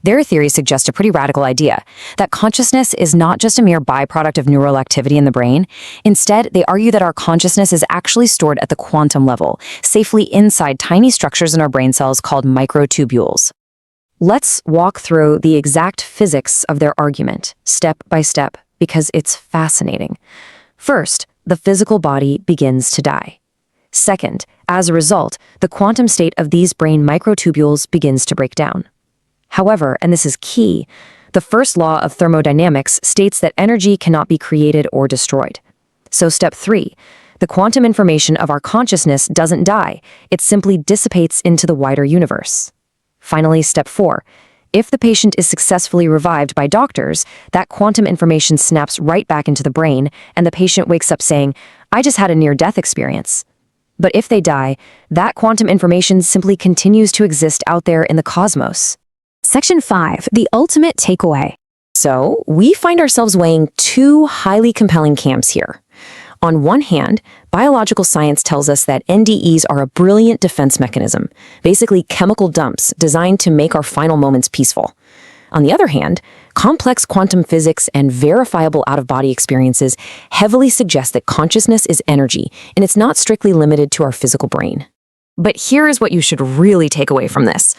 Their theory suggests a pretty radical idea, that consciousness is not just a mere byproduct of neural activity in the brain. Instead, they argue that our consciousness is actually stored at the quantum level, safely inside tiny structures in our brain cells called microtubules. Let's walk through the exact physics of their argument, step by step, because it's fascinating. First, the physical body begins to die. Second, as a result, the quantum state of these brain microtubules begins to break down. However, and this is key, the first law of thermodynamics states that energy cannot be created or destroyed. So step 3, the quantum information of our consciousness doesn't die, it simply dissipates into the wider universe. Finally, step 4, if the patient is successfully revived by doctors, that quantum information snaps right back into the brain, and the patient wakes up saying, "I just had a near-death experience." But if they die, that quantum information simply continues to exist out there in the cosmos. Section 5, the ultimate takeaway. So, we find ourselves weighing two highly compelling camps here. On one hand, biological science tells us that NDEs are a brilliant defense mechanism, basically chemical dumps designed to make our final moments peaceful. On the other hand, complex quantum physics and verifiable out-of-body experiences heavily suggest that consciousness is energy, and it's not strictly limited to our physical brain. But here is what you should really take away from this.